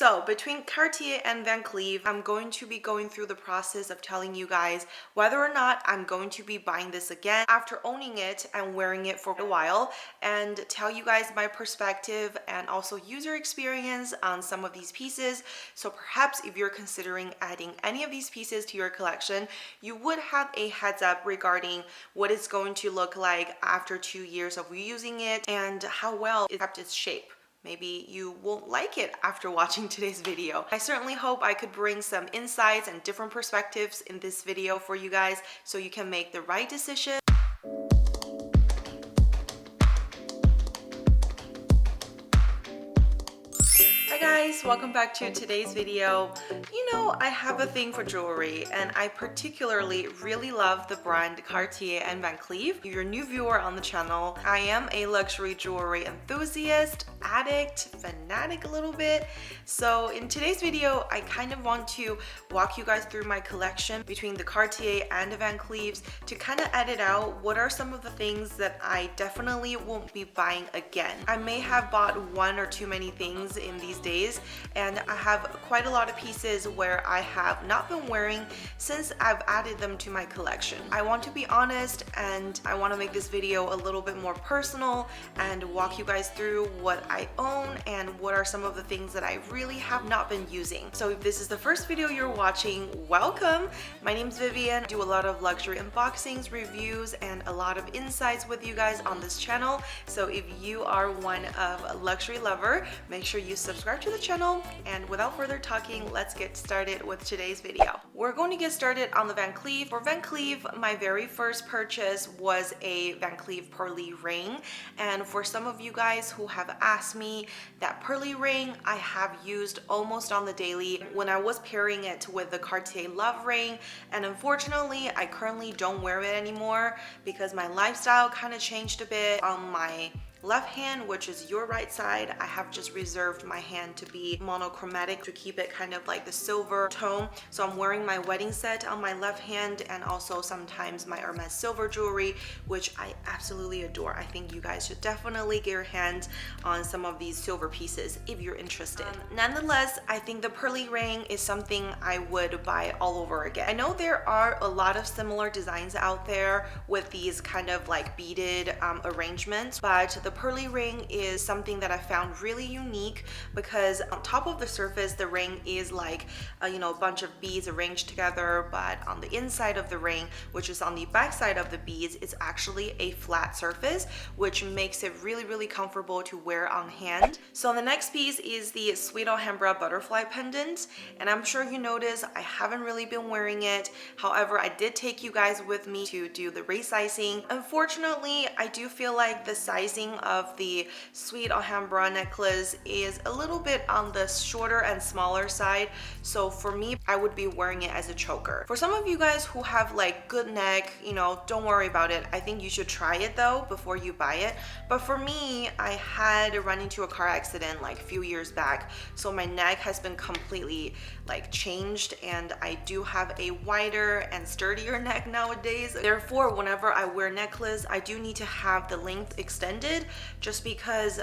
So between Cartier and Van Cleef, I'm going to be going through the process of telling you guys whether or not I'm going to be buying this again after owning it and wearing it for a while, and tell you guys my perspective and also user experience on some of these pieces. So perhaps if you're considering adding any of these pieces to your collection, you would have a heads up regarding what it's going to look like after 2 years of reusing it and how well it kept its shape. Maybe you won't like it after watching today's video. I certainly hope I could bring some insights and different perspectives in this video for you guys so you can make the right decision. Hi guys, welcome back to today's video. You know, I have a thing for jewelry and I particularly really love the brand Cartier and Van Cleef. If you're a new viewer on the channel, I am a luxury jewelry enthusiast, addict, fanatic a little bit. So in today's video, I kind of want to walk you guys through my collection between the Cartier and the Van Cleefs to kind of edit out what are some of the things that I definitely won't be buying again. I may have bought one or too many things in these days, and I have quite a lot of pieces where I have not been wearing since I've added them to my collection. I want to be honest, and I want to make this video a little bit more personal and walk you guys through what I own and what are some of the things that I really have not been using. So if this is the first video you're watching, welcome. My name's Vivian. I do a lot of luxury unboxings, reviews, and a lot of insights with you guys on this channel. So if you are one of a luxury lover, make sure you subscribe to the channel, and without further talking, let's get started with today's video. We're going to get started on the Van Cleef. For Van Cleef, my very first purchase was a Van Cleef pearly ring, and for some of you guys who have asked me, that pearly ring I have used almost on the daily when I was pairing it with the Cartier Love ring, and unfortunately I currently don't wear it anymore because my lifestyle kind of changed a bit. On my left hand, which is your right side, I have just reserved my hand to be monochromatic to keep it kind of like the silver tone. So I'm wearing my wedding set on my left hand and also sometimes my Hermes silver jewelry, which I absolutely adore. I think you guys should definitely get your hands on some of these silver pieces if you're interested. Nonetheless, I think the pearly ring is something I would buy all over again. I know there are a lot of similar designs out there with these kind of like beaded arrangements, but the pearly ring is something that I found really unique because on top of the surface, the ring is like a bunch of beads arranged together, but on the inside of the ring, which is on the back side of the beads, it's actually a flat surface, which makes it really comfortable to wear on hand. So the next piece is the Sweet Alhambra butterfly pendant, and I'm sure you notice I haven't really been wearing it. However, I did take you guys with me to do the resizing. Unfortunately, I do feel like the sizing of the Sweet Alhambra necklace is a little bit on the shorter and smaller side, so for me I would be wearing it as a choker. For some of you guys who have like good neck, don't worry about it. I think you should try it though before you buy it. But for me, I had run into a car accident like a few years back, so my neck has been completely like changed, and I do have a wider and sturdier neck nowadays. Therefore, whenever I wear necklace, I do need to have the length extended, just because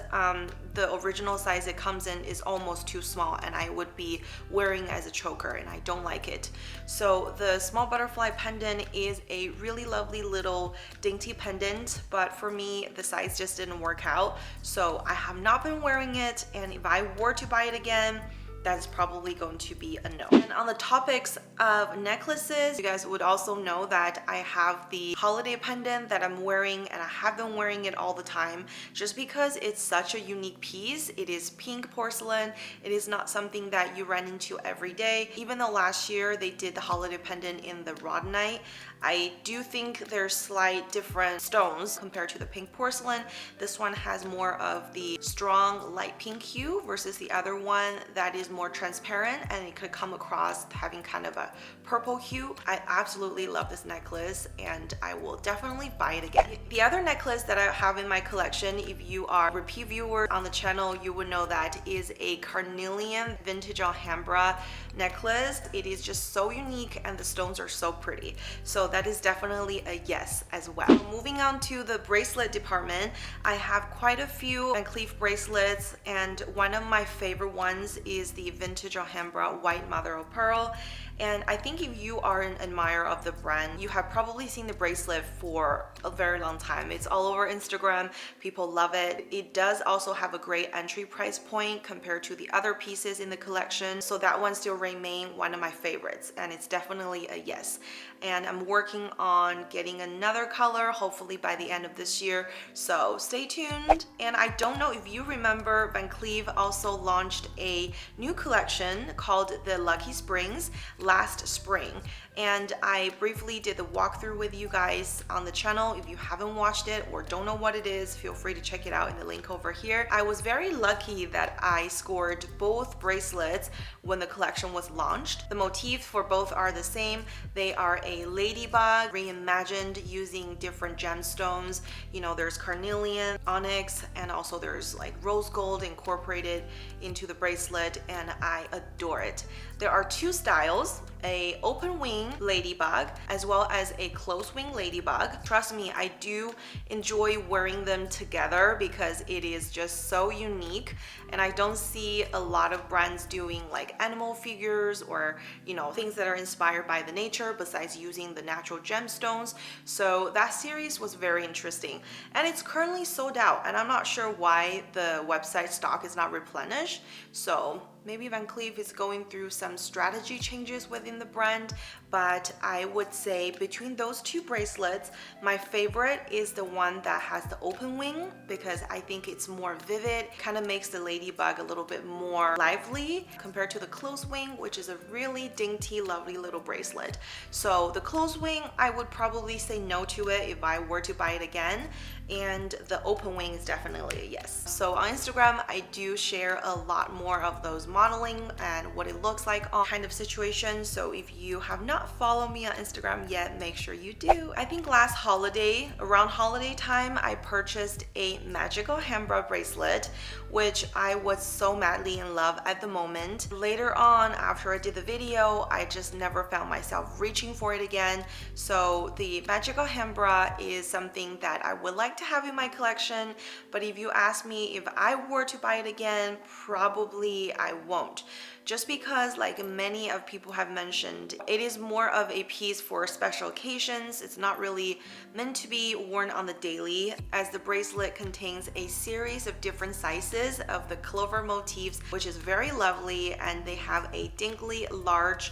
the original size it comes in is almost too small and I would be wearing as a choker and I don't like it. So the small butterfly pendant is a really lovely little dainty pendant, but for me the size just didn't work out, so I have not been wearing it, and if I were to buy it again, that's probably going to be a no. And on the topics of necklaces, you guys would also know that I have the holiday pendant that I'm wearing, and I have been wearing it all the time just because it's such a unique piece. It is pink porcelain. It is not something that you run into every day. Even though last year they did the holiday pendant in the rhodonite, I do think there's slight different stones compared to the pink porcelain. This one has more of the strong light pink hue versus the other one that is more transparent, and it could come across having kind of a purple hue. I absolutely love this necklace and I will definitely buy it again. The other necklace that I have in my collection, if you are a repeat viewer on the channel, you would know that is a carnelian vintage Alhambra necklace. It is just so unique and the stones are so pretty. So that is definitely a yes as well. Moving on to the bracelet department, I have quite a few Van Cleef bracelets, and one of my favorite ones is the the vintage Alhambra white mother of pearl. And I think if you are an admirer of the brand, you have probably seen the bracelet for a very long time. It's all over Instagram. People love it. It does also have a great entry price point compared to the other pieces in the collection. So that one still remains one of my favorites, and it's definitely a yes. And I'm working on getting another color, hopefully by the end of this year. So stay tuned. And I don't know if you remember, Van Cleef also launched a new collection called the Lucky Springs last spring, and I briefly did the walkthrough with you guys on the channel. If you haven't watched it or don't know what it is, feel free to check it out in the link over here. I was very lucky that I scored both bracelets when the collection was launched. The motifs for both are the same. They are a ladybug reimagined using different gemstones. You know, there's carnelian, onyx, and also there's like rose gold incorporated into the bracelet, and I adore it. There are two styles, a open wing ladybug as well as a closed wing ladybug. Trust me, I do enjoy wearing them together because it is just so unique, and I don't see a lot of brands doing like animal figures or, you know, things that are inspired by the nature besides using the natural gemstones. So that series was very interesting, and it's currently sold out, and I'm not sure why the website stock is not replenished. So maybe Van Cleef is going through some strategy changes within the brand, but I would say between those two bracelets, my favorite is the one that has the open wing because I think it's more vivid, kind of makes the ladybug a little bit more lively compared to the closed wing, which is a really dainty, lovely little bracelet. So the closed wing, I would probably say no to it if I were to buy it again, and the open wing is definitely a yes. So on Instagram, I do share a lot more of those modeling and what it looks like on kind of situation. So if you have not followed me on Instagram yet, make sure you do. I think last holiday, around holiday time, I purchased a magical Alhambra bracelet, which I was so madly in love at the moment. Later on, after I did the video, I just never found myself reaching for it again. So the magical Alhambra is something that I would like to have in my collection, but if you ask me if I were to buy it again, probably I won't. Just because, like many of people have mentioned, it is more of a piece for special occasions. It's not really meant to be worn on the daily, as the bracelet contains a series of different sizes of the clover motifs, which is very lovely, and they have a dinkly large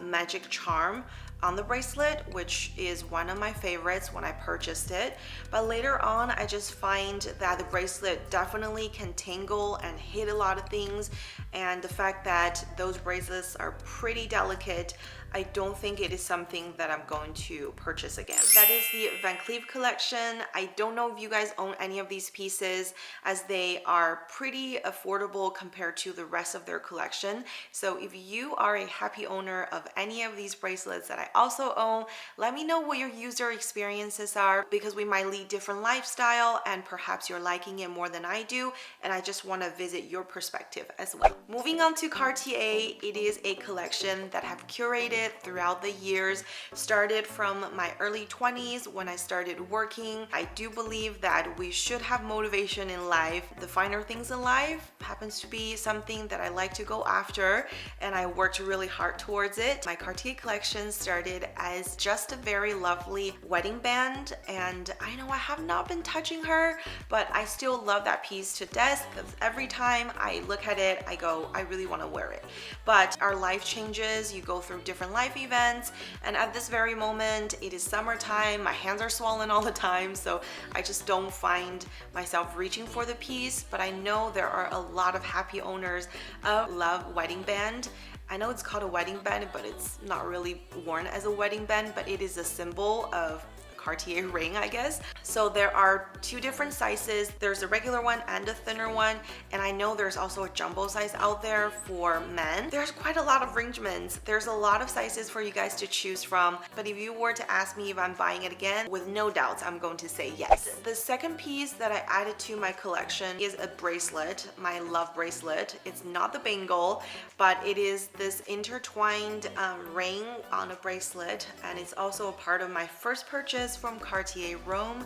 magic charm on the bracelet, which is one of my favorites when I purchased it. But later on, I just find that the bracelet definitely can tangle and hit a lot of things, and the fact that those bracelets are pretty delicate, I don't think it is something that I'm going to purchase again. That is the Van Cleef collection. I don't know if you guys own any of these pieces, as they are pretty affordable compared to the rest of their collection. So if you are a happy owner of any of these bracelets that I also own, let me know what your user experiences are, because we might lead different lifestyle and perhaps you're liking it more than I do, and I just want to visit your perspective as well. Moving on to Cartier, it is a collection that I've curated throughout the years. Started from my early 20s when I started working. I do believe that we should have motivation in life. The finer things in life happens to be something that I like to go after, and I worked really hard towards it. My Cartier collection started as just a very lovely wedding band, and I know I have not been touching her, but I still love that piece to death, because every time I look at it, I go, I really want to wear it. But our life changes, you go through different life events, and at this very moment, it is summertime, my hands are swollen all the time, so I just don't find myself reaching for the piece. But I know there are a lot of happy owners of Love Wedding Band. I know it's called a wedding band, but it's not really worn as a wedding band, but it is a symbol of Cartier ring, I guess. So there are two different sizes. There's a regular one and a thinner one, and I know there's also a jumbo size out there for men. There's quite a lot of arrangements. There's a lot of sizes for you guys to choose from, but if you were to ask me if I'm buying it again, with no doubts, I'm going to say yes. The second piece that I added to my collection is a bracelet, my love bracelet. It's not the bangle, but it is this intertwined ring on a bracelet, and it's also a part of my first purchase from Cartier Rome.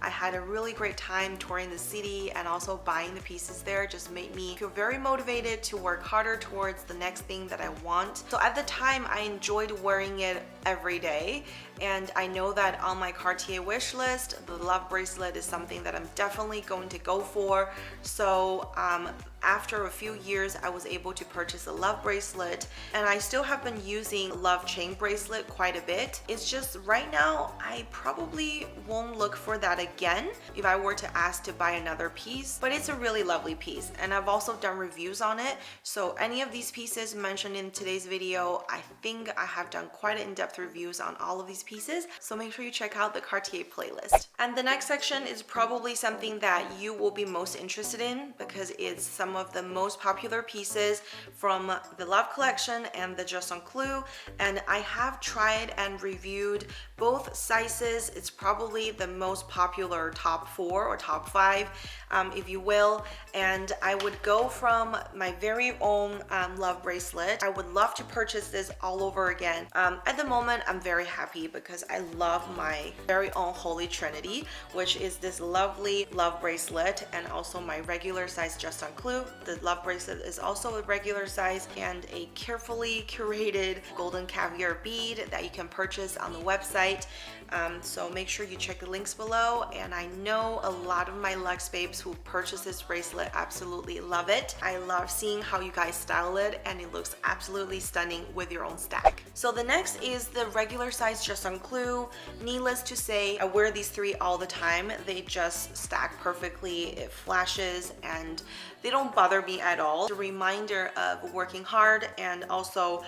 I had a really great time touring the city, and also buying the pieces there just made me feel very motivated to work harder towards the next thing that I want. So at the time, I enjoyed wearing it every day, and I know that on my Cartier wish list, the love bracelet is something that I'm definitely going to go for. So after a few years, I was able to purchase a love bracelet, and I still have been using love chain bracelet quite a bit. It's just right now, I probably won't look for that again if I were to ask to buy another piece, but it's a really lovely piece, and I've also done reviews on it. So any of these pieces mentioned in today's video, I think I have done quite in-depth reviews on all of these pieces, so make sure you check out the Cartier playlist. And the next section is probably something that you will be most interested in, because it's some of the most popular pieces from the Love collection and the Just on Cleef, and I have tried and reviewed both sizes. It's probably the most popular top 4 or top 5, if you will, and I would go from my very own love bracelet. I would love to purchase this all over again. At the moment, I'm very happy because I love my very own Holy Trinity, which is this lovely love bracelet, and also my regular size Just on Cleef. The love bracelet is also a regular size, and a carefully curated golden caviar bead that you can purchase on the website. So make sure you check the links below, and I know a lot of my Luxe babes who purchased this bracelet absolutely love it. I love seeing how you guys style it, and it looks absolutely stunning with your own stack. So the next is the regular size Just on Cleef. Needless to say, I wear these 3 all the time. They just stack perfectly, it flashes, and they don't bother me at all. It's a reminder of working hard, and also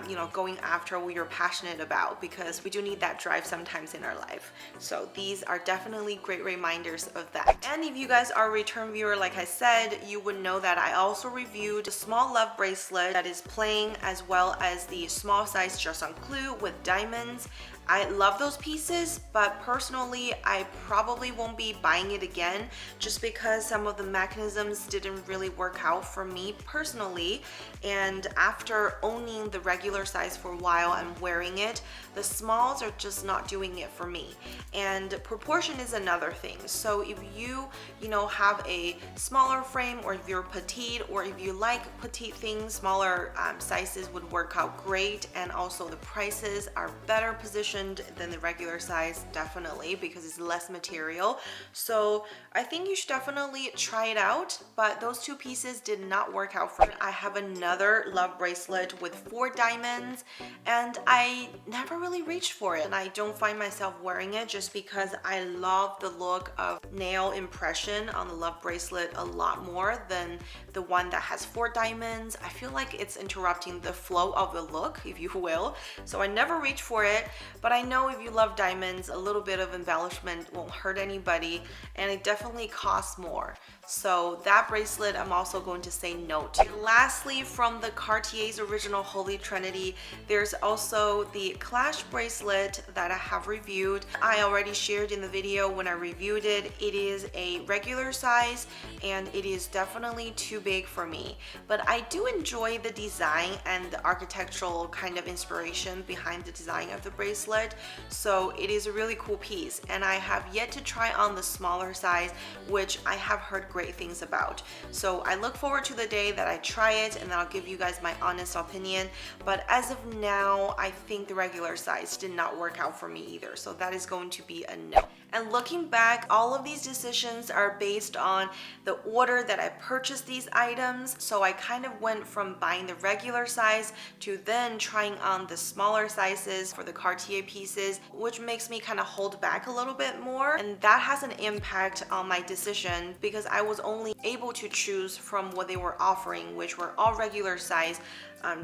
you know, going after what you're passionate about, because we do need that drive sometimes in our life. So these are definitely great reminders of that. And if you guys are a return viewer, like I said, you would know that I also reviewed a small love bracelet that is plain, as well as the small size Just on Cleef with diamonds. I love those pieces, but personally, I probably won't be buying it again, just because some of the mechanisms didn't really work out for me personally. And after owning the regular size for a while and wearing it, the smalls are just not doing it for me. And proportion is another thing. So if you know, have a smaller frame, or if you're petite, or if you like petite things, smaller sizes would work out great. And also the prices are better positioned than the regular size, definitely, because it's less material. So I think you should definitely try it out, but those 2 pieces did not work out for me. I have another love bracelet with 4 diamonds, and I never really reached for it, and I don't find myself wearing it just because I love the look of nail impression on the love bracelet a lot more than the one that has 4 diamonds. I feel like it's interrupting the flow of the look, if you will. So I never reached for it, but I know if you love diamonds, a little bit of embellishment won't hurt anybody, and it definitely costs more. So that bracelet I'm also going to say no to. Lastly, from the Cartier's original Holy Trinity, there's also the Clash bracelet that I have reviewed. I already shared in the video when I reviewed it. It is a regular size, and it is definitely too big for me. But I do enjoy the design and the architectural kind of inspiration behind the design of the bracelet. So it is a really cool piece, and I have yet to try on the smaller size, which I have heard great things about. So I look forward to the day that I try it, and then I'll give you guys my honest opinion. But as of now, I think the regular size did not work out for me either. So that is going to be a no. And looking back, all of these decisions are based on the order that I purchased these items. So I kind of went from buying the regular size to then trying on the smaller sizes for the Cartier pieces, which makes me kind of hold back a little bit more. And that has an impact on my decision, because I was only able to choose from what they were offering, which were all regular size,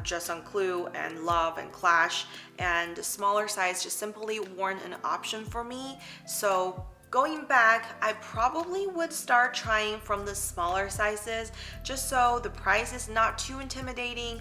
Just on Cleef and Love and Clash, and smaller size just simply weren't an option for me. So going back, I probably would start trying from the smaller sizes, just so the price is not too intimidating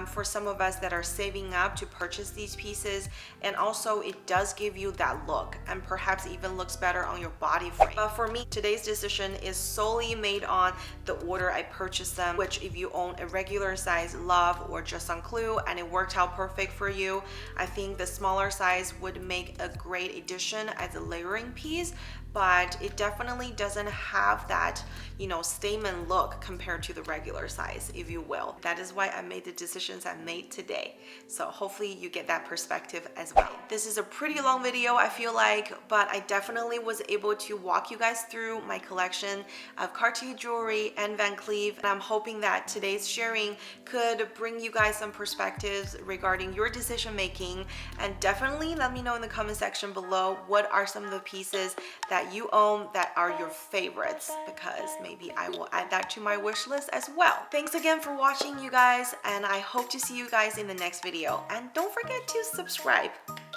for some of us that are saving up to purchase these pieces. And also it does give you that look, and perhaps even looks better on your body frame. But for me, today's decision is solely made on the order I purchased them, which if you own a regular size Love or Just on Cleef and it worked out perfect for you, I think the smaller size would make a great addition as a layering piece. but it definitely doesn't have that, you know, statement look compared to the regular size, if you will. That is why I made the decisions I made today. So hopefully you get that perspective as well. This is a pretty long video, I feel like, but I definitely was able to walk you guys through my collection of Cartier jewelry and Van Cleef. And I'm hoping that today's sharing could bring you guys some perspectives regarding your decision making. And definitely let me know in the comment section below what are some of the pieces that you own that are your favorites, because maybe I will add that to my wish list as well. Thanks again for watching, you guys, and I hope to see you guys in the next video. And don't forget to subscribe.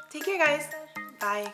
Take care, guys. Bye.